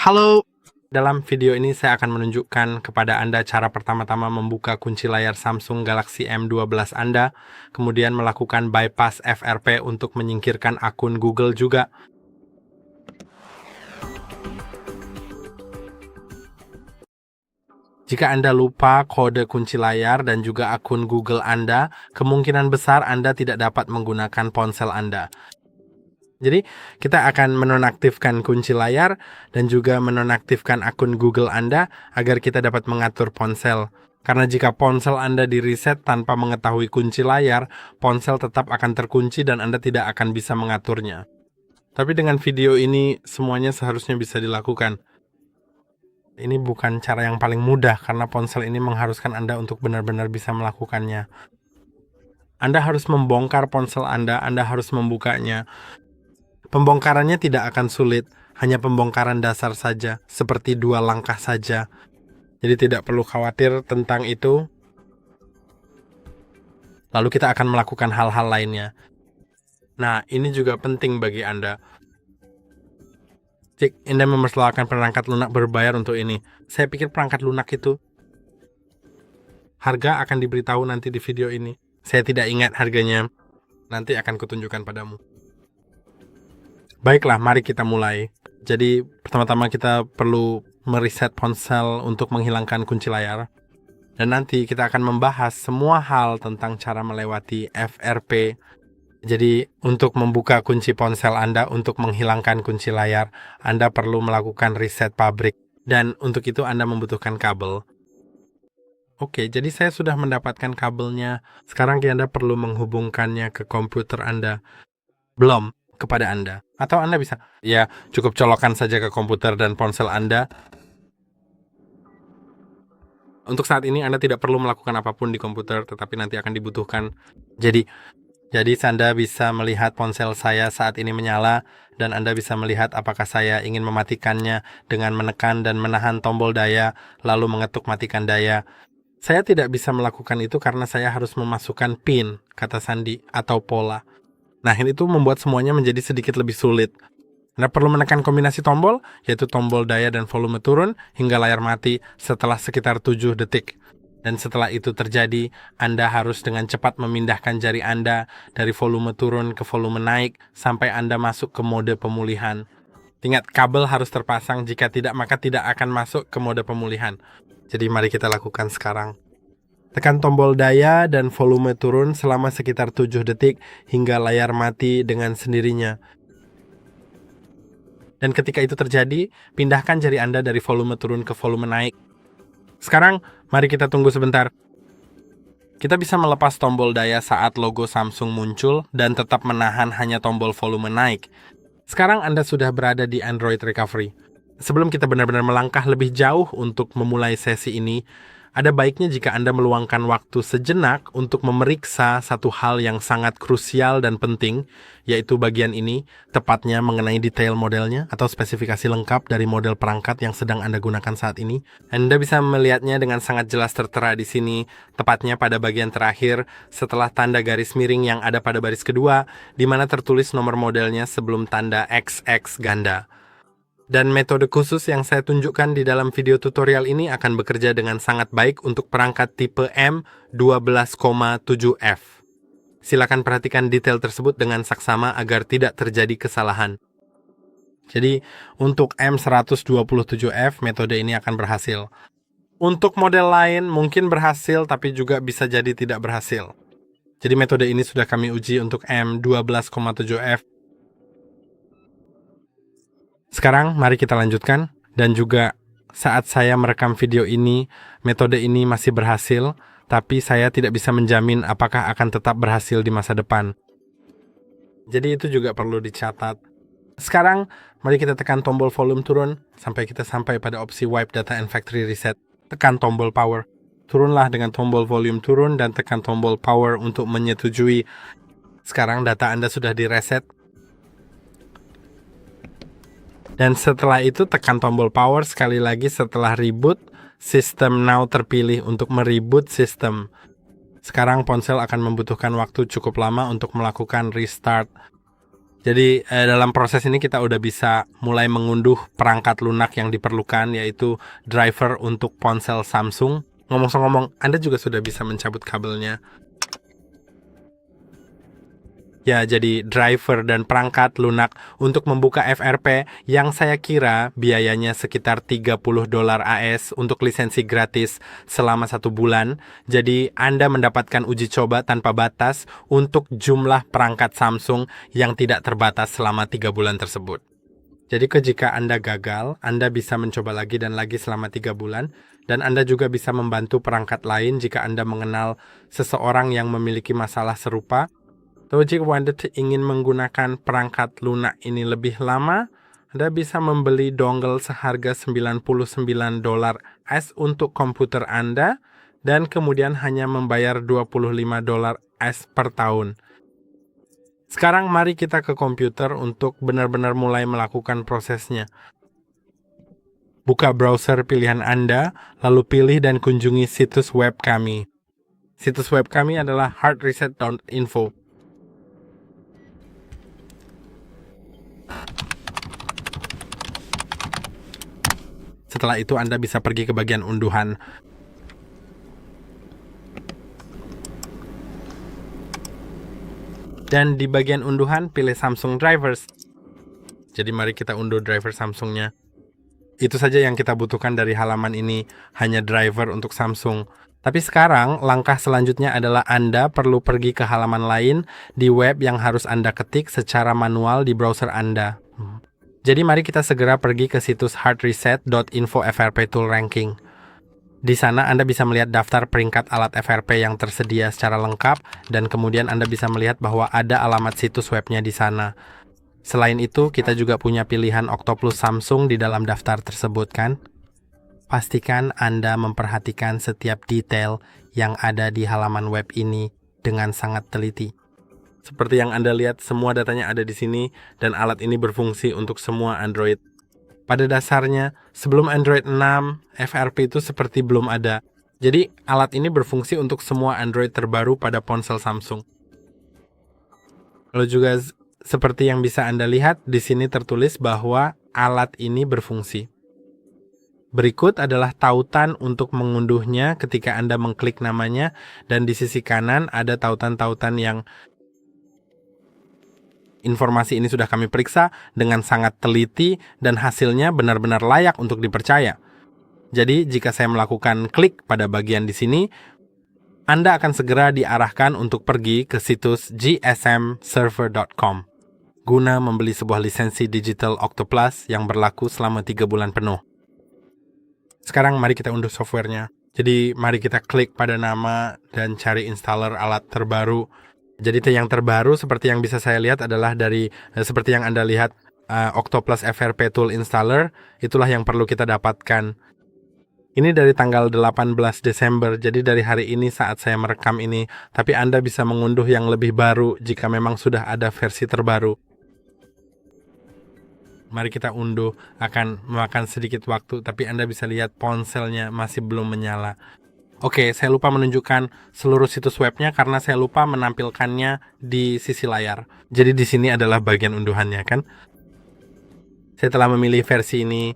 Halo, dalam video ini saya akan menunjukkan kepada Anda cara pertama-tama membuka kunci layar Samsung Galaxy M12 Anda, kemudian melakukan bypass FRP untuk menyingkirkan akun Google juga. Jika Anda lupa kode kunci layar dan juga akun Google Anda, kemungkinan besar Anda tidak dapat menggunakan ponsel Anda. Jadi, kita akan menonaktifkan kunci layar dan juga menonaktifkan akun Google Anda agar kita dapat mengatur ponsel. Karena jika ponsel Anda di-reset tanpa mengetahui kunci layar, ponsel tetap akan terkunci dan Anda tidak akan bisa mengaturnya. Tapi dengan video ini, semuanya seharusnya bisa dilakukan. Ini bukan cara yang paling mudah karena ponsel ini mengharuskan Anda untuk benar-benar bisa melakukannya. Anda harus membongkar ponsel Anda harus membukanya. Pembongkarannya tidak akan sulit, hanya pembongkaran dasar saja, seperti 2 langkah saja. Jadi tidak perlu khawatir tentang itu. Lalu kita akan melakukan hal-hal lainnya. Nah, ini juga penting bagi Anda. Jika Anda mempersilahkan perangkat lunak berbayar untuk ini. Saya pikir perangkat lunak itu harga akan diberitahu nanti di video ini. Saya tidak ingat harganya. Nanti akan kutunjukkan padamu. Baiklah, mari kita mulai. Jadi, pertama-tama kita perlu mereset ponsel untuk menghilangkan kunci layar. Dan nanti kita akan membahas semua hal tentang cara melewati FRP. Jadi, untuk membuka kunci ponsel Anda, untuk menghilangkan kunci layar, Anda perlu melakukan reset pabrik. Dan untuk itu Anda membutuhkan kabel. Oke, jadi saya sudah mendapatkan kabelnya. Sekarang Anda perlu menghubungkannya ke komputer Anda. Belum. Kepada Anda. Atau Anda bisa, ya cukup colokan saja ke komputer dan ponsel Anda. Untuk saat ini Anda tidak perlu melakukan apapun di komputer, tetapi nanti akan dibutuhkan. Jadi Anda bisa melihat ponsel saya saat ini menyala, dan Anda bisa melihat apakah saya ingin mematikannya dengan menekan dan menahan tombol daya, lalu mengetuk matikan daya. Saya tidak bisa melakukan itu karena saya harus memasukkan PIN, kata sandi, atau pola. Nah, itu membuat semuanya menjadi sedikit lebih sulit. Anda perlu menekan kombinasi tombol, yaitu tombol daya dan volume turun, hingga layar mati setelah sekitar 7 detik. Dan setelah itu terjadi, Anda harus dengan cepat memindahkan jari Anda dari volume turun ke volume naik, sampai Anda masuk ke mode pemulihan. Ingat, kabel harus terpasang, jika tidak maka tidak akan masuk ke mode pemulihan. Jadi mari kita lakukan sekarang. Tekan tombol daya dan volume turun selama sekitar 7 detik hingga layar mati dengan sendirinya. Dan ketika itu terjadi, pindahkan jari Anda dari volume turun ke volume naik. Sekarang, mari kita tunggu sebentar. Kita bisa melepas tombol daya saat logo Samsung muncul dan tetap menahan hanya tombol volume naik. Sekarang Anda sudah berada di Android Recovery. Sebelum kita benar-benar melangkah lebih jauh untuk memulai sesi ini, ada baiknya jika Anda meluangkan waktu sejenak untuk memeriksa satu hal yang sangat krusial dan penting, yaitu bagian ini, tepatnya mengenai detail modelnya atau spesifikasi lengkap dari model perangkat yang sedang Anda gunakan saat ini. Anda bisa melihatnya dengan sangat jelas tertera di sini, tepatnya pada bagian terakhir setelah tanda garis miring yang ada pada baris kedua, di mana tertulis nomor modelnya sebelum tanda XX ganda. Dan metode khusus yang saya tunjukkan di dalam video tutorial ini akan bekerja dengan sangat baik untuk perangkat tipe M12,7F. Silakan perhatikan detail tersebut dengan saksama agar tidak terjadi kesalahan. Jadi, untuk M127F, metode ini akan berhasil. Untuk model lain mungkin berhasil, tapi juga bisa jadi tidak berhasil. Jadi metode ini sudah kami uji untuk M12,7F. Sekarang mari kita lanjutkan, dan juga saat saya merekam video ini, metode ini masih berhasil, tapi saya tidak bisa menjamin apakah akan tetap berhasil di masa depan. Jadi itu juga perlu dicatat. Sekarang mari kita tekan tombol volume turun sampai kita sampai pada opsi Wipe Data and Factory Reset. Tekan tombol Power. Turunlah dengan tombol volume turun dan tekan tombol Power untuk menyetujui. Sekarang data Anda sudah direset. Dan setelah itu tekan tombol power sekali lagi setelah reboot. System now terpilih untuk mereboot sistem. Sekarang ponsel akan membutuhkan waktu cukup lama untuk melakukan restart. Jadi dalam proses ini kita udah bisa mulai mengunduh perangkat lunak yang diperlukan, yaitu driver untuk ponsel Samsung. Ngomong-ngomong, Anda juga sudah bisa mencabut kabelnya. Ya, jadi driver dan perangkat lunak untuk membuka FRP yang saya kira biayanya sekitar $30 AS untuk lisensi gratis selama 1 bulan. Jadi Anda mendapatkan uji coba tanpa batas untuk jumlah perangkat Samsung yang tidak terbatas selama 3 bulan tersebut. Jadi jika Anda gagal, Anda bisa mencoba lagi dan lagi selama 3 bulan. Dan Anda juga bisa membantu perangkat lain jika Anda mengenal seseorang yang memiliki masalah serupa. So, jika Anda ingin menggunakan perangkat lunak ini lebih lama, Anda bisa membeli dongle seharga $99 AS untuk komputer Anda dan kemudian hanya membayar $25 AS per tahun. Sekarang mari kita ke komputer untuk benar-benar mulai melakukan prosesnya. Buka browser pilihan Anda, lalu pilih dan kunjungi situs web kami. Situs web kami adalah hardreset.info. Setelah itu Anda bisa pergi ke bagian unduhan. Dan di bagian unduhan pilih Samsung Drivers. Jadi mari kita unduh driver Samsungnya. Itu saja yang kita butuhkan dari halaman ini, hanya driver untuk Samsung. Tapi sekarang langkah selanjutnya adalah Anda perlu pergi ke halaman lain di web yang harus Anda ketik secara manual di browser Anda. Jadi mari kita segera pergi ke situs hardreset.info FRP Tool Ranking. Di sana Anda bisa melihat daftar peringkat alat FRP yang tersedia secara lengkap dan kemudian Anda bisa melihat bahwa ada alamat situs webnya di sana. Selain itu, kita juga punya pilihan Octoplus Samsung di dalam daftar tersebut kan? Pastikan Anda memperhatikan setiap detail yang ada di halaman web ini dengan sangat teliti. Seperti yang Anda lihat, semua datanya ada di sini dan alat ini berfungsi untuk semua Android. Pada dasarnya, sebelum Android 6, FRP itu seperti belum ada. Jadi, alat ini berfungsi untuk semua Android terbaru pada ponsel Samsung. Lalu juga seperti yang bisa Anda lihat, di sini tertulis bahwa alat ini berfungsi. Berikut adalah tautan untuk mengunduhnya ketika Anda mengklik namanya, dan di sisi kanan ada tautan-tautan yang informasi ini sudah kami periksa dengan sangat teliti dan hasilnya benar-benar layak untuk dipercaya. Jadi, jika saya melakukan klik pada bagian di sini, Anda akan segera diarahkan untuk pergi ke situs gsmserver.com guna membeli sebuah lisensi digital Octoplus yang berlaku selama 3 bulan penuh. Sekarang mari kita unduh softwarenya. Jadi, mari kita klik pada nama dan cari installer alat terbaru. Jadi yang terbaru seperti yang bisa saya lihat adalah dari seperti yang Anda lihat Octoplus FRP Tool Installer, itulah yang perlu kita dapatkan. Ini dari tanggal 18 Desember, jadi dari hari ini saat saya merekam ini, tapi Anda bisa mengunduh yang lebih baru jika memang sudah ada versi terbaru. Mari kita unduh, akan memakan sedikit waktu, tapi Anda bisa lihat ponselnya masih belum menyala. Oke, saya lupa menunjukkan seluruh situs webnya karena saya lupa menampilkannya di sisi layar. Jadi di sini adalah bagian unduhannya kan. Saya telah memilih versi ini.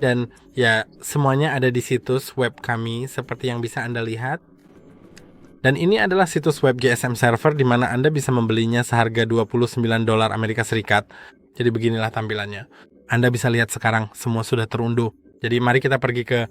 Dan ya, semuanya ada di situs web kami seperti yang bisa Anda lihat. Dan ini adalah situs web GSM Server di mana Anda bisa membelinya seharga $29 Amerika Serikat. Jadi beginilah tampilannya. Anda bisa lihat sekarang semua sudah terunduh. Jadi mari kita pergi ke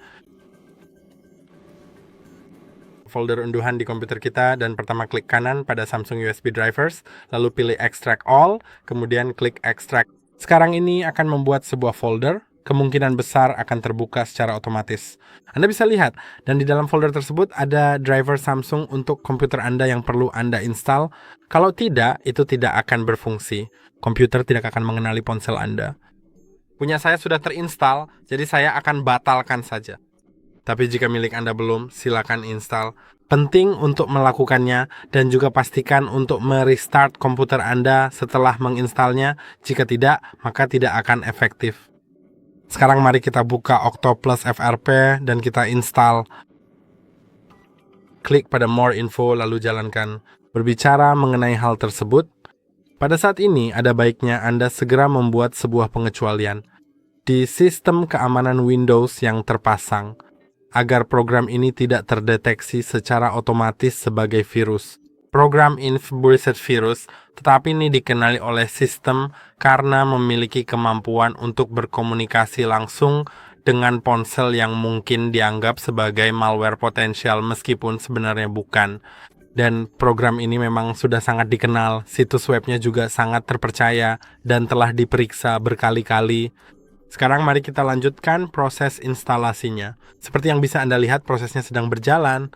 folder unduhan di komputer kita dan pertama klik kanan pada Samsung USB Drivers, lalu pilih Extract All, kemudian klik Extract. Sekarang ini akan membuat sebuah folder, kemungkinan besar akan terbuka secara otomatis. Anda bisa lihat, dan di dalam folder tersebut ada driver Samsung untuk komputer Anda yang perlu Anda install. Kalau tidak, itu tidak akan berfungsi. Komputer tidak akan mengenali ponsel Anda. Punya saya sudah terinstall, jadi saya akan batalkan saja. Tapi jika milik Anda belum, silakan install. Penting untuk melakukannya dan juga pastikan untuk merestart komputer Anda setelah menginstalnya. Jika tidak, maka tidak akan efektif. Sekarang mari kita buka Octoplus FRP dan kita install. Klik pada More Info lalu jalankan. Berbicara mengenai hal tersebut, pada saat ini ada baiknya Anda segera membuat sebuah pengecualian di sistem keamanan Windows yang terpasang agar program ini tidak terdeteksi secara otomatis sebagai virus. Program ini bukan virus, tetapi ini dikenali oleh sistem karena memiliki kemampuan untuk berkomunikasi langsung dengan ponsel yang mungkin dianggap sebagai malware potensial meskipun sebenarnya bukan. Dan program ini memang sudah sangat dikenal, situs webnya juga sangat terpercaya dan telah diperiksa berkali-kali. Sekarang mari kita lanjutkan proses instalasinya. Seperti yang bisa Anda lihat, prosesnya sedang berjalan.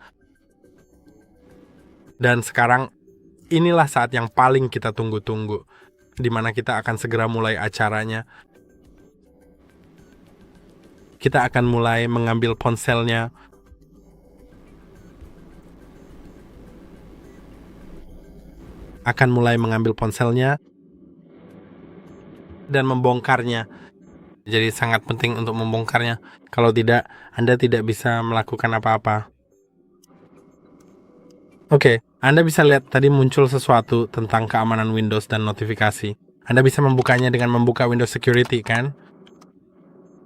Dan sekarang inilah saat yang paling kita tunggu-tunggu, di mana kita akan segera mulai acaranya. Kita akan mulai mengambil ponselnya. Dan membongkarnya. Jadi sangat penting untuk membongkarnya. Kalau tidak, Anda tidak bisa melakukan apa-apa. Oke, Anda bisa lihat tadi muncul sesuatu tentang keamanan Windows dan notifikasi. Anda bisa membukanya dengan membuka Windows Security, kan?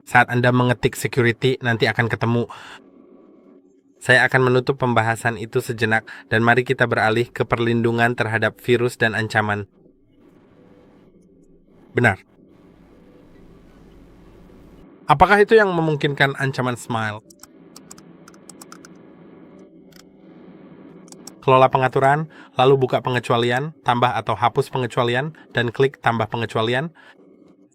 Saat Anda mengetik security, nanti akan ketemu. Saya akan menutup pembahasan itu sejenak, dan mari kita beralih ke perlindungan terhadap virus dan ancaman. Benar. Apakah itu yang memungkinkan ancaman Smile? Kelola pengaturan, lalu buka pengecualian, tambah atau hapus pengecualian, dan klik tambah pengecualian.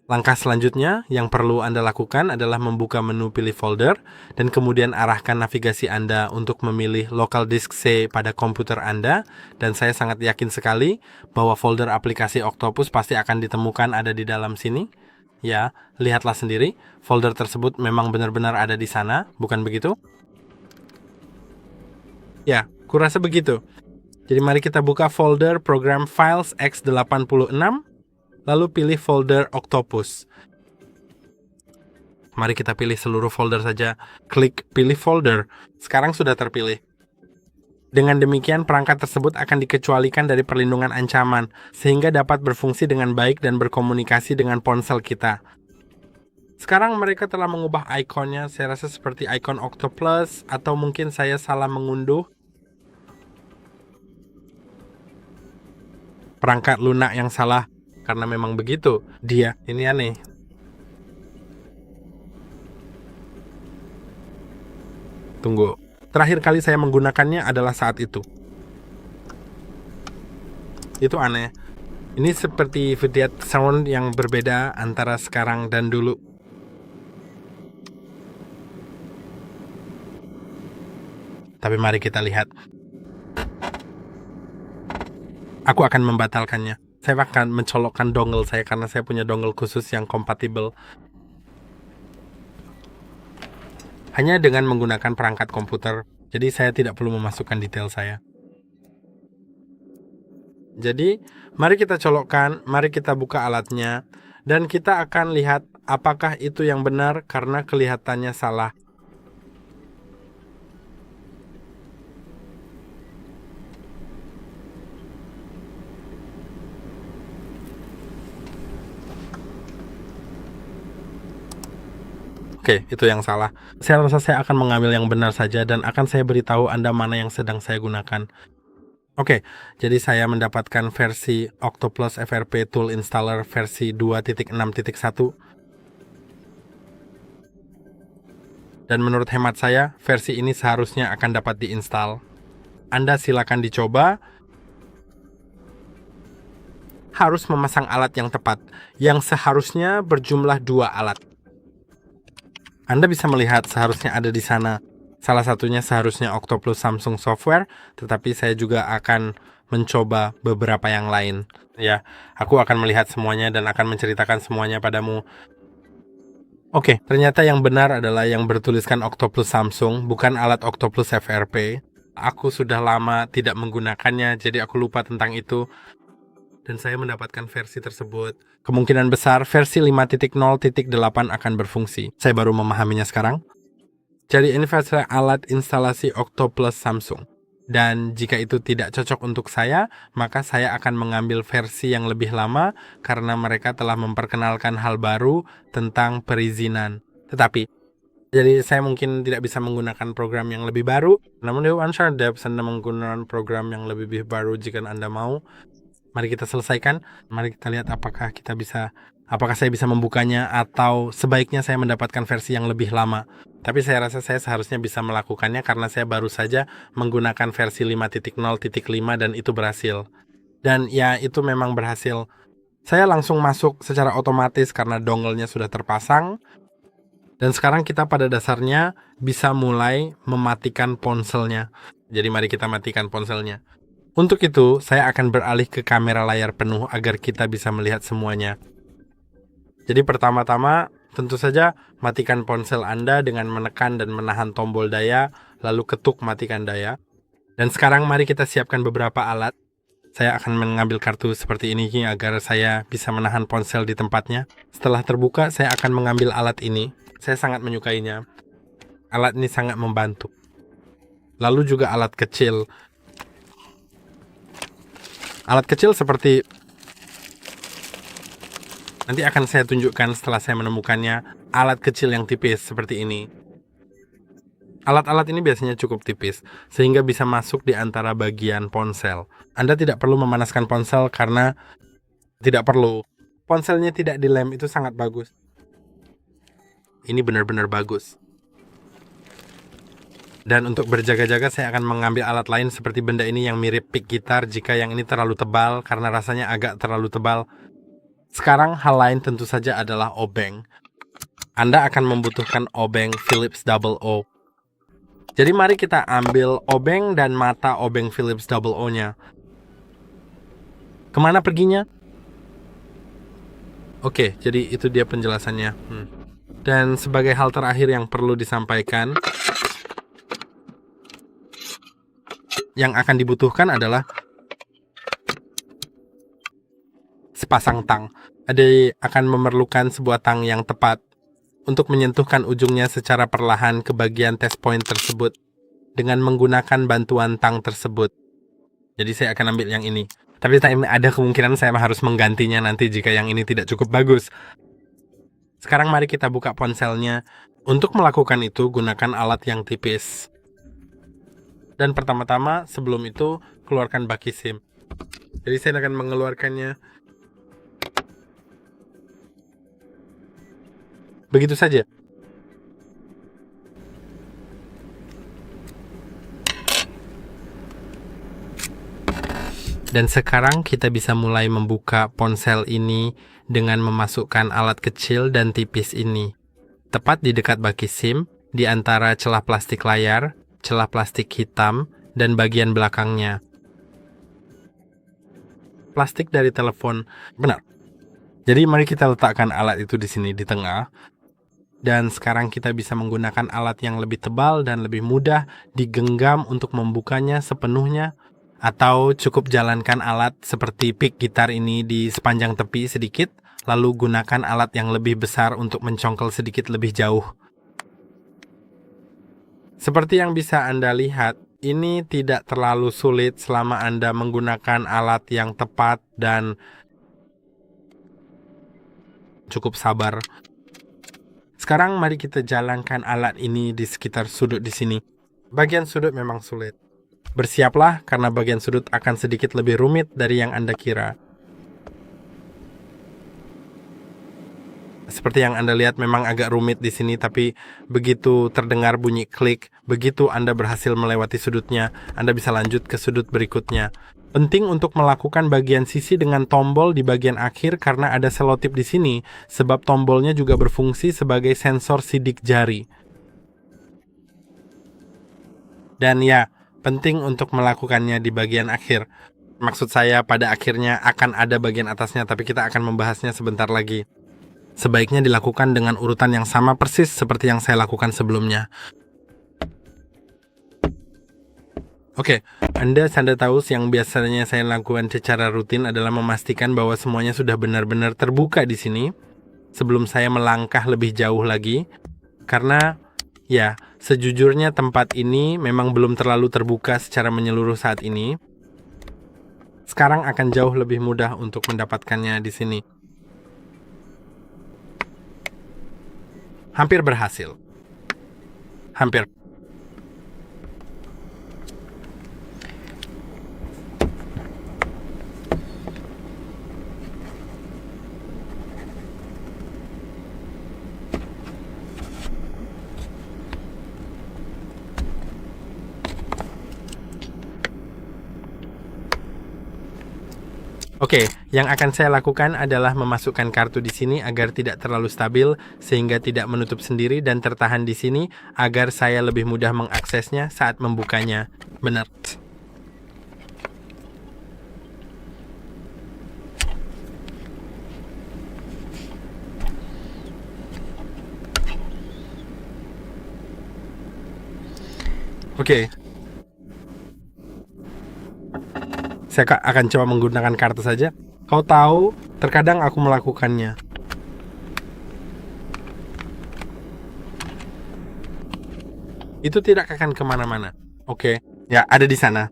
Langkah selanjutnya yang perlu Anda lakukan adalah membuka menu pilih folder, dan kemudian arahkan navigasi Anda untuk memilih local disk C pada komputer Anda, dan saya sangat yakin sekali bahwa folder aplikasi Octopus pasti akan ditemukan ada di dalam sini. Ya, lihatlah sendiri, folder tersebut memang benar-benar ada di sana, bukan begitu? Ya, kurasa begitu. Jadi mari kita buka folder program files x86, lalu pilih folder Octopus. Mari kita pilih seluruh folder saja. Klik pilih folder. Sekarang sudah terpilih. Dengan demikian, perangkat tersebut akan dikecualikan dari perlindungan ancaman, sehingga dapat berfungsi dengan baik dan berkomunikasi dengan ponsel kita. Sekarang mereka telah mengubah ikonnya, saya rasa seperti ikon Octoplus, atau mungkin saya salah mengunduh. Perangkat lunak yang salah, karena memang begitu. Dia, ini aneh. Tunggu. Terakhir kali saya menggunakannya adalah saat itu. Itu aneh. Ini seperti video sound yang berbeda antara sekarang dan dulu. Tapi mari kita lihat. Aku akan membatalkannya. Saya akan mencolokkan dongle saya karena saya punya dongle khusus yang kompatibel. Hanya dengan menggunakan perangkat komputer. Jadi saya tidak perlu memasukkan detail saya. Jadi, mari kita colokkan, mari kita buka alatnya, dan kita akan lihat apakah itu yang benar karena kelihatannya salah. Oke, itu yang salah. Saya rasa saya akan mengambil yang benar saja dan akan saya beritahu Anda mana yang sedang saya gunakan. Oke, jadi saya mendapatkan versi Octoplus FRP Tool Installer versi 2.6.1. Dan menurut hemat saya, versi ini seharusnya akan dapat diinstal. Anda silakan dicoba. Harus memasang alat yang tepat, yang seharusnya berjumlah 2 alat. Anda bisa melihat seharusnya ada di sana. Salah satunya seharusnya Octoplus Samsung Software, tetapi saya juga akan mencoba beberapa yang lain. Ya, aku akan melihat semuanya dan akan menceritakan semuanya padamu. Oke, ternyata yang benar adalah yang bertuliskan Octoplus Samsung, bukan alat Octoplus FRP. Aku sudah lama tidak menggunakannya, jadi aku lupa tentang itu. Dan saya mendapatkan versi tersebut. Kemungkinan besar versi 5.0.8 akan berfungsi. Saya baru memahaminya sekarang. Jadi ini versi alat instalasi Octoplus Samsung. Dan jika itu tidak cocok untuk saya, maka saya akan mengambil versi yang lebih lama karena mereka telah memperkenalkan hal baru tentang perizinan. Tetapi, jadi saya mungkin tidak bisa menggunakan program yang lebih baru, namun di One-Shot Devs Anda menggunakan program yang lebih baru jika Anda mau. Mari kita selesaikan, mari kita lihat apakah saya bisa membukanya atau sebaiknya saya mendapatkan versi yang lebih lama. Tapi saya rasa saya seharusnya bisa melakukannya karena saya baru saja menggunakan versi 5.0.5 dan itu berhasil. Dan ya, itu memang berhasil. Saya langsung masuk secara otomatis karena dongle-nya sudah terpasang. Dan sekarang kita pada dasarnya bisa mulai mematikan ponselnya. Jadi mari kita matikan ponselnya. Untuk itu, saya akan beralih ke kamera layar penuh agar kita bisa melihat semuanya. Jadi pertama-tama, tentu saja matikan ponsel Anda dengan menekan dan menahan tombol daya, lalu ketuk matikan daya. Dan sekarang mari kita siapkan beberapa alat. Saya akan mengambil kartu seperti ini agar saya bisa menahan ponsel di tempatnya. Setelah terbuka, saya akan mengambil alat ini. Saya sangat menyukainya. Alat ini sangat membantu. Lalu juga alat kecil. Alat kecil seperti... Nanti akan saya tunjukkan setelah saya menemukannya, alat kecil yang tipis seperti ini. Alat-alat ini biasanya cukup tipis, sehingga bisa masuk di antara bagian ponsel. Anda tidak perlu memanaskan ponsel karena tidak perlu. Ponselnya tidak dilem, itu sangat bagus. Ini benar-benar bagus. Dan untuk berjaga-jaga saya akan mengambil alat lain seperti benda ini yang mirip pick gitar jika yang ini terlalu tebal karena rasanya agak terlalu tebal. Sekarang hal lain tentu saja adalah obeng. Anda akan membutuhkan obeng Philips Double O. Jadi mari kita ambil obeng dan mata obeng Philips Double O-nya. Kemana perginya? Oke, jadi itu dia penjelasannya. Dan sebagai hal terakhir yang perlu disampaikan, yang akan dibutuhkan adalah sepasang tang. Anda akan memerlukan sebuah tang yang tepat untuk menyentuhkan ujungnya secara perlahan ke bagian test point tersebut dengan menggunakan bantuan tang tersebut. Jadi saya akan ambil yang ini. Tapi ada kemungkinan saya harus menggantinya nanti jika yang ini tidak cukup bagus. Sekarang mari kita buka ponselnya. Untuk melakukan itu, gunakan alat yang tipis. Dan pertama-tama, sebelum itu, keluarkan baki SIM. Jadi saya akan mengeluarkannya. Begitu saja. Dan sekarang kita bisa mulai membuka ponsel ini dengan memasukkan alat kecil dan tipis ini. Tepat di dekat baki SIM, di antara celah plastik layar, celah plastik hitam, dan bagian belakangnya. Plastik dari telepon, benar. Jadi mari kita letakkan alat itu di sini di tengah. Dan sekarang kita bisa menggunakan alat yang lebih tebal dan lebih mudah digenggam untuk membukanya sepenuhnya. Atau cukup jalankan alat seperti pick gitar ini di sepanjang tepi sedikit, lalu gunakan alat yang lebih besar untuk mencongkel sedikit lebih jauh. Seperti yang bisa Anda lihat, ini tidak terlalu sulit selama Anda menggunakan alat yang tepat dan cukup sabar. Sekarang mari kita jalankan alat ini di sekitar sudut di sini. Bagian sudut memang sulit. Bersiaplah karena bagian sudut akan sedikit lebih rumit dari yang Anda kira. Seperti yang Anda lihat memang agak rumit di sini, tapi begitu terdengar bunyi klik, begitu Anda berhasil melewati sudutnya, Anda bisa lanjut ke sudut berikutnya. Penting untuk melakukan bagian sisi dengan tombol di bagian akhir karena ada selotip di sini, sebab tombolnya juga berfungsi sebagai sensor sidik jari. Dan ya, penting untuk melakukannya di bagian akhir. Maksud saya pada akhirnya akan ada bagian atasnya, tapi kita akan membahasnya sebentar lagi. Sebaiknya dilakukan dengan urutan yang sama persis seperti yang saya lakukan sebelumnya. Oke, Anda tahu yang biasanya saya lakukan secara rutin adalah memastikan bahwa semuanya sudah benar-benar terbuka di sini sebelum saya melangkah lebih jauh lagi. Karena ya, Sejujurnya tempat ini memang belum terlalu terbuka secara menyeluruh saat ini. Sekarang akan jauh lebih mudah untuk mendapatkannya di sini. Hampir berhasil. Hampir. Oke, yang akan saya lakukan adalah memasukkan kartu di sini agar tidak terlalu stabil sehingga tidak menutup sendiri dan tertahan di sini agar saya lebih mudah mengaksesnya saat membukanya. Benar. Oke. Saya akan coba menggunakan kartu saja. Kau tahu, terkadang aku melakukannya. Itu tidak akan kemana-mana. Oke, ya ada di sana.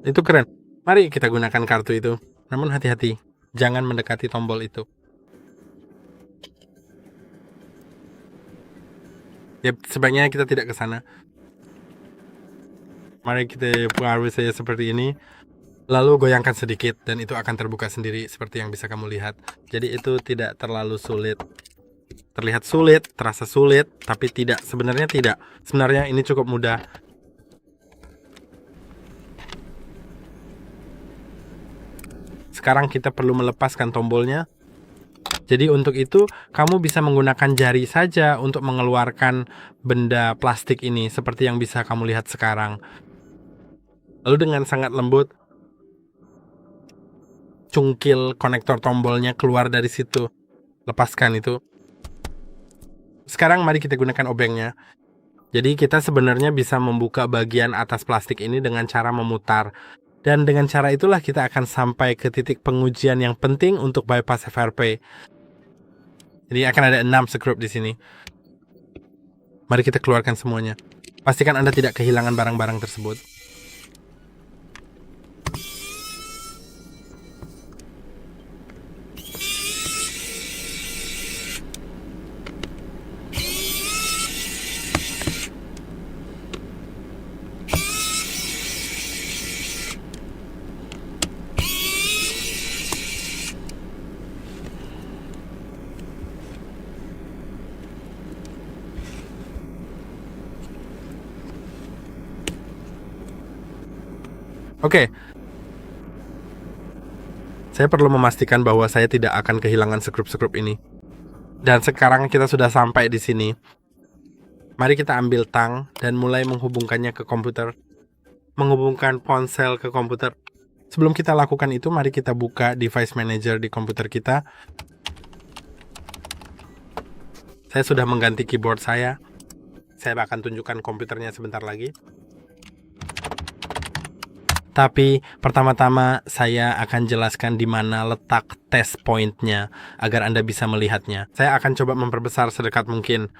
Itu keren. Mari kita gunakan kartu itu. Namun hati-hati, jangan mendekati tombol itu. Ya, sebaiknya kita tidak ke sana. Mari kita pengaruhi saja seperti ini. Lalu goyangkan sedikit dan itu akan terbuka sendiri seperti yang bisa kamu lihat. Jadi itu tidak terlalu sulit. Terlihat sulit, terasa sulit, tapi tidak. Sebenarnya tidak. Sebenarnya ini cukup mudah. Sekarang kita perlu melepaskan tombolnya. Jadi untuk itu kamu bisa menggunakan jari saja untuk mengeluarkan benda plastik ini seperti yang bisa kamu lihat sekarang. Lalu dengan sangat lembut cungkil konektor tombolnya keluar dari situ. Lepaskan itu. Sekarang mari kita gunakan obengnya. Jadi kita sebenarnya bisa membuka bagian atas plastik ini dengan cara memutar. Dan dengan cara itulah kita akan sampai ke titik pengujian yang penting untuk bypass FRP. Jadi akan ada 6 skrup di sini. Mari kita keluarkan semuanya. Pastikan Anda tidak kehilangan barang-barang tersebut. Oke. Saya perlu memastikan bahwa saya tidak akan kehilangan skrup-skrup ini. Dan sekarang kita sudah sampai di sini. Mari kita ambil tang dan mulai menghubungkannya ke komputer. Menghubungkan ponsel ke komputer. Sebelum kita lakukan itu, mari kita buka device manager di komputer kita. Saya sudah mengganti keyboard saya. Saya akan tunjukkan komputernya sebentar lagi. Tapi pertama-tama saya akan jelaskan di mana letak test point-nya agar Anda bisa melihatnya. Saya akan coba memperbesar sedekat mungkin.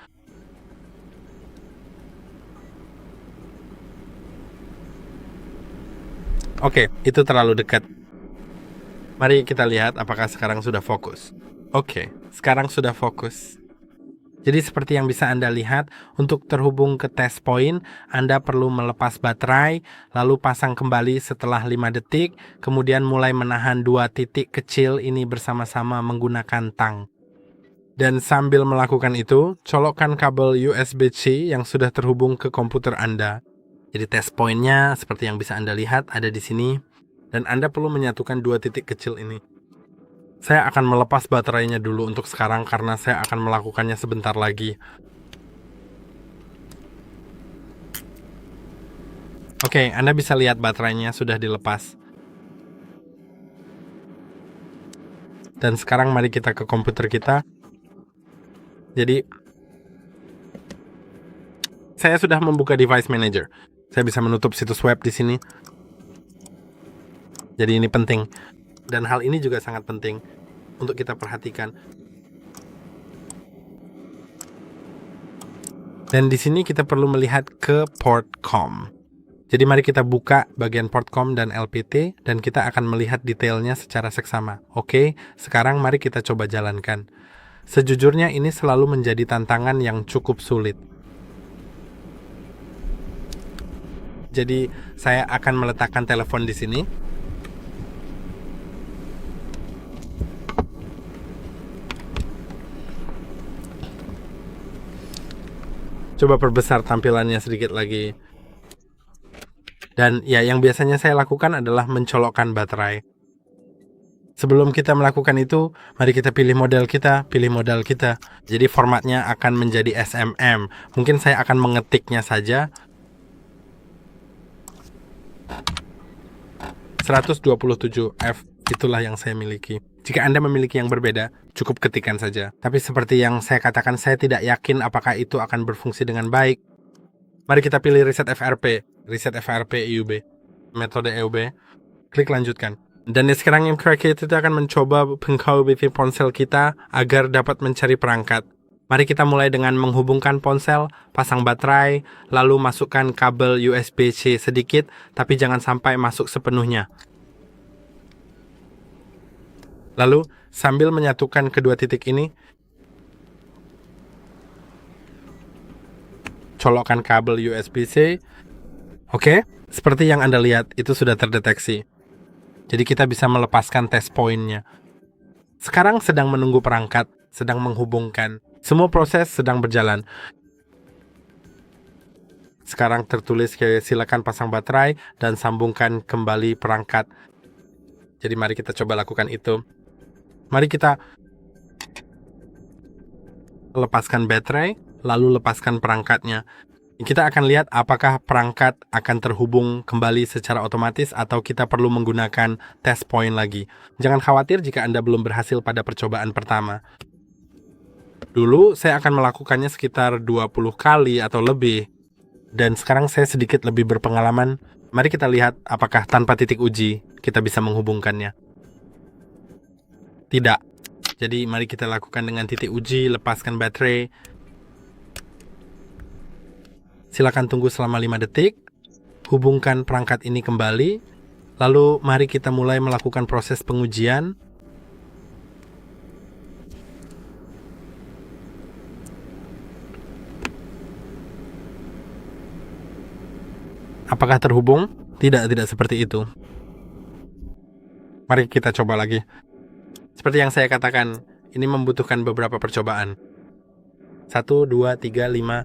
Oke, itu terlalu dekat. Mari kita lihat apakah sekarang sudah fokus. Oke, sekarang sudah fokus. Jadi seperti yang bisa Anda lihat, untuk terhubung ke test point, Anda perlu melepas baterai, lalu pasang kembali setelah 5 detik, kemudian mulai menahan 2 titik kecil ini bersama-sama menggunakan tang. Dan sambil melakukan itu, colokkan kabel USB-C yang sudah terhubung ke komputer Anda. Jadi test point-nya seperti yang bisa Anda lihat ada di sini, dan Anda perlu menyatukan 2 titik kecil ini. Saya akan melepas baterainya dulu untuk sekarang karena saya akan melakukannya sebentar lagi. Oke, Anda bisa lihat baterainya sudah dilepas. Dan sekarang mari kita ke komputer kita. Jadi, saya sudah membuka device manager. Saya bisa menutup situs web di sini. Jadi ini penting. Dan hal ini juga sangat penting untuk kita perhatikan. Dan di sini kita perlu melihat ke port COM. Jadi mari kita buka bagian port COM dan LPT dan kita akan melihat detailnya secara seksama. Oke, sekarang mari kita coba jalankan. Sejujurnya ini selalu menjadi tantangan yang cukup sulit. Jadi saya akan meletakkan telepon di sini. Coba perbesar tampilannya sedikit lagi. Dan ya, yang biasanya saya lakukan adalah mencolokkan baterai. Sebelum kita melakukan itu, mari kita pilih model kita, Jadi formatnya akan menjadi SMM. Mungkin saya akan mengetiknya saja. 127F, itulah yang saya miliki. Jika Anda memiliki yang berbeda, cukup ketikkan saja. Tapi seperti yang saya katakan, saya tidak yakin apakah itu akan berfungsi dengan baik. Mari kita pilih reset FRP EUB, metode EUB, klik lanjutkan. Dan sekarang MQRK itu akan mencoba mengkaubiti ponsel kita agar dapat mencari perangkat. Mari kita mulai dengan menghubungkan ponsel, pasang baterai, lalu masukkan kabel USB-C sedikit, tapi jangan sampai masuk sepenuhnya. Lalu, sambil menyatukan kedua titik ini, colokkan kabel USB-C. Oke, seperti yang Anda lihat, itu sudah terdeteksi. Jadi kita bisa melepaskan test point-nya. Sekarang sedang menunggu perangkat, sedang menghubungkan. Semua proses sedang berjalan. Sekarang tertulis silakan pasang baterai dan sambungkan kembali perangkat. Jadi mari kita coba lakukan itu. Mari kita lepaskan baterai, lalu lepaskan perangkatnya. Kita akan lihat apakah perangkat akan terhubung kembali secara otomatis atau kita perlu menggunakan test point lagi. Jangan khawatir jika Anda belum berhasil pada percobaan pertama. Dulu saya akan melakukannya sekitar 20 kali atau lebih. Dan sekarang saya sedikit lebih berpengalaman. Mari kita lihat apakah tanpa titik uji kita bisa menghubungkannya. Tidak. Jadi mari kita lakukan dengan titik uji, lepaskan baterai. Silakan tunggu selama 5 detik, hubungkan perangkat ini kembali, lalu mari kita mulai melakukan proses pengujian. Apakah terhubung? Tidak seperti itu. Mari kita coba lagi. Seperti yang saya katakan, ini membutuhkan beberapa percobaan. 1, 2, 3, 5.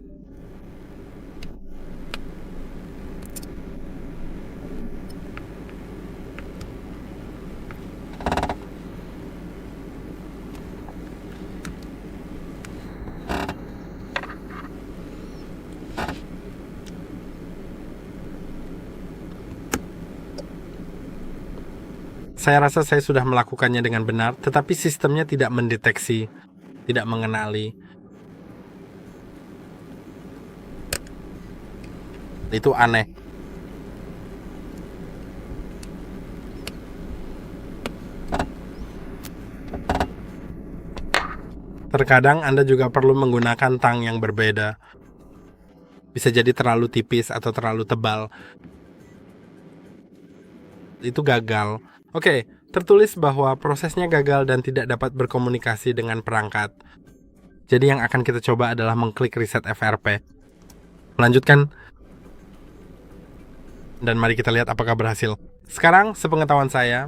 Saya rasa saya sudah melakukannya dengan benar, tetapi sistemnya tidak mendeteksi, tidak mengenali. Itu aneh. Terkadang Anda juga perlu menggunakan tang yang berbeda. Bisa jadi terlalu tipis atau terlalu tebal. Itu gagal. Oke, tertulis bahwa prosesnya gagal dan tidak dapat berkomunikasi dengan perangkat. Jadi yang akan kita coba adalah mengklik reset FRP. Melanjutkan. Dan mari kita lihat apakah berhasil. Sekarang, sepengetahuan saya,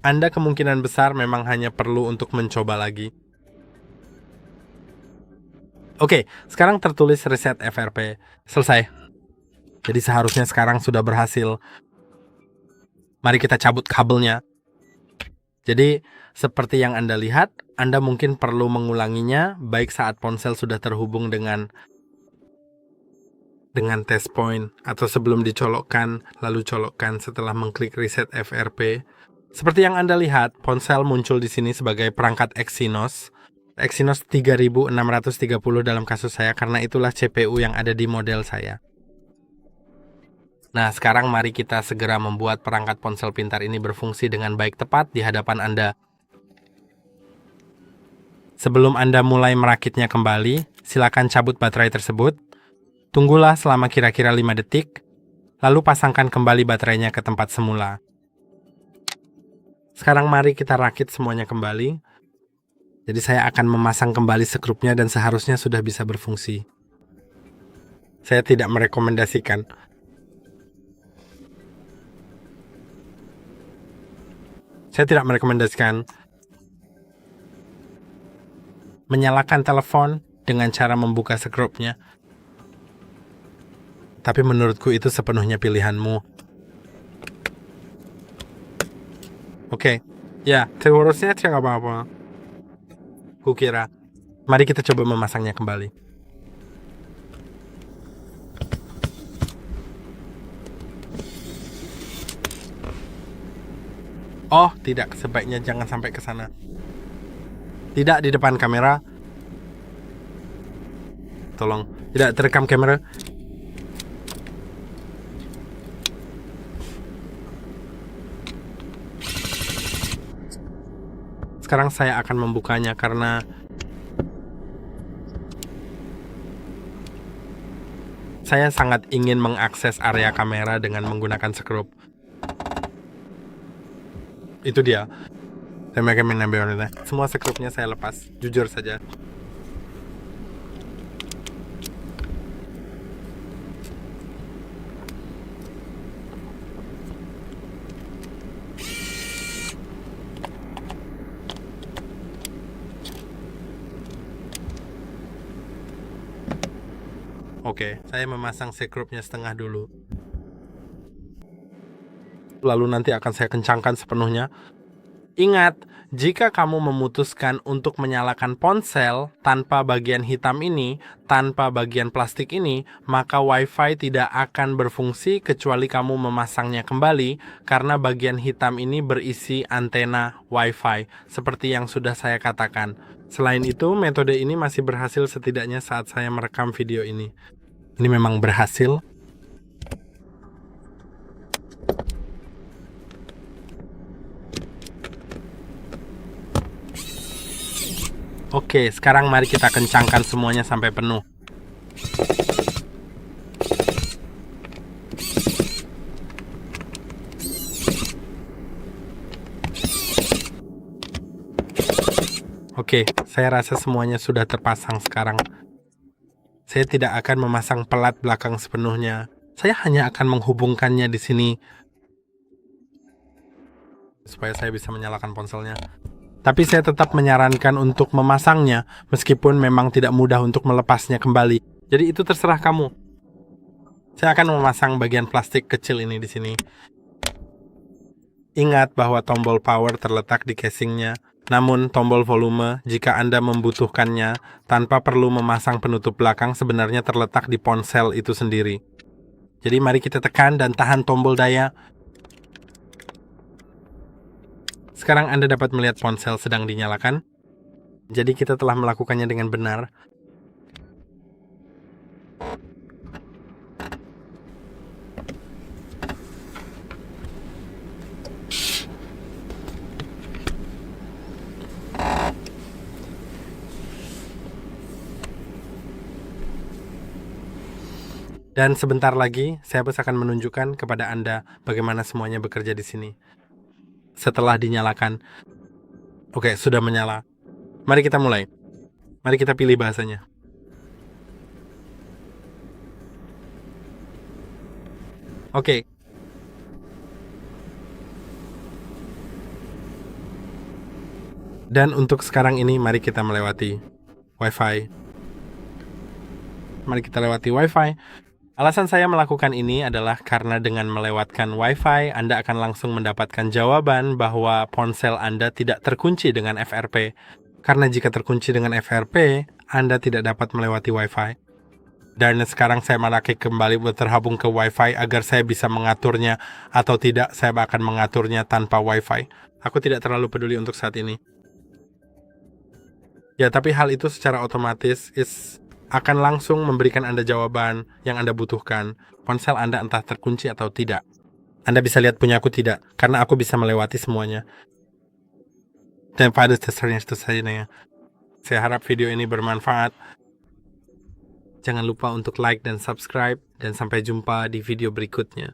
Anda kemungkinan besar memang hanya perlu untuk mencoba lagi. Oke, sekarang tertulis reset FRP. Selesai. Jadi seharusnya sekarang sudah berhasil. Mari kita cabut kabelnya. Jadi, seperti yang Anda lihat, Anda mungkin perlu mengulanginya baik saat ponsel sudah terhubung dengan test point atau sebelum dicolokkan, lalu colokkan setelah mengklik reset FRP. Seperti yang Anda lihat, ponsel muncul di sini sebagai perangkat Exynos 3630 dalam kasus saya, karena itulah CPU yang ada di model saya. Nah, sekarang mari kita segera membuat perangkat ponsel pintar ini berfungsi dengan baik tepat di hadapan Anda. Sebelum Anda mulai merakitnya kembali, silakan cabut baterai tersebut. Tunggulah selama kira-kira 5 detik, lalu pasangkan kembali baterainya ke tempat semula. Sekarang mari kita rakit semuanya kembali. Jadi saya akan memasang kembali sekrupnya dan seharusnya sudah bisa berfungsi. Saya tidak merekomendasikan. Menyalakan telepon dengan cara membuka sekrupnya. Tapi menurutku itu sepenuhnya pilihanmu. Oke. Ya, seharusnya nggak apa-apa. Kukira. Mari kita coba memasangnya kembali. Oh, tidak. Sebaiknya jangan sampai ke sana. Tidak di depan kamera. Tolong. Tidak terekam kamera. Sekarang saya akan membukanya karena saya sangat ingin mengakses area kamera dengan menggunakan skrup. Itu dia. Semua skrupnya saya lepas, jujur saja. Oke, saya memasang sekrupnya setengah dulu. Lalu nanti akan saya kencangkan sepenuhnya. Ingat, jika kamu memutuskan untuk menyalakan ponsel tanpa bagian hitam ini, tanpa bagian plastik ini, maka WiFi tidak akan berfungsi kecuali kamu memasangnya kembali karena bagian hitam ini berisi antena WiFi, seperti yang sudah saya katakan. Selain itu, metode ini masih berhasil setidaknya saat saya merekam video ini. Ini memang berhasil. Oke, sekarang mari kita kencangkan semuanya sampai penuh. Oke, saya rasa semuanya sudah terpasang sekarang. Saya tidak akan memasang pelat belakang sepenuhnya. Saya hanya akan menghubungkannya di sini supaya saya bisa menyalakan ponselnya. Tapi saya tetap menyarankan untuk memasangnya, meskipun memang tidak mudah untuk melepasnya kembali. Jadi itu terserah kamu. Saya akan memasang bagian plastik kecil ini di sini. Ingat bahwa tombol power terletak di casingnya. Namun tombol volume, jika Anda membutuhkannya, tanpa perlu memasang penutup belakang, sebenarnya terletak di ponsel itu sendiri. Jadi mari kita tekan dan tahan tombol daya. Sekarang Anda dapat melihat ponsel sedang dinyalakan. Jadi kita telah melakukannya dengan benar. Dan sebentar lagi saya akan menunjukkan kepada Anda bagaimana semuanya bekerja di sini. Setelah dinyalakan. Oke, sudah menyala. Mari kita mulai. Mari kita pilih bahasanya. Oke. Dan untuk sekarang ini mari kita melewati WiFi. Mari kita lewati WiFi. Alasan saya melakukan ini adalah karena dengan melewatkan WiFi, Anda akan langsung mendapatkan jawaban bahwa ponsel Anda tidak terkunci dengan FRP. Karena jika terkunci dengan FRP, Anda tidak dapat melewati WiFi. Dan sekarang saya merakit kembali terhubung ke WiFi agar saya bisa mengaturnya atau tidak, saya akan mengaturnya tanpa WiFi. Aku tidak terlalu peduli untuk saat ini. Ya, tapi hal itu secara otomatis akan langsung memberikan Anda jawaban yang Anda butuhkan. Ponsel Anda entah terkunci atau tidak. Anda bisa lihat punya aku tidak, karena aku bisa melewati semuanya. Dan pada dasarnya itu saja. Saya harap video ini bermanfaat. Jangan lupa untuk like dan subscribe, dan sampai jumpa di video berikutnya.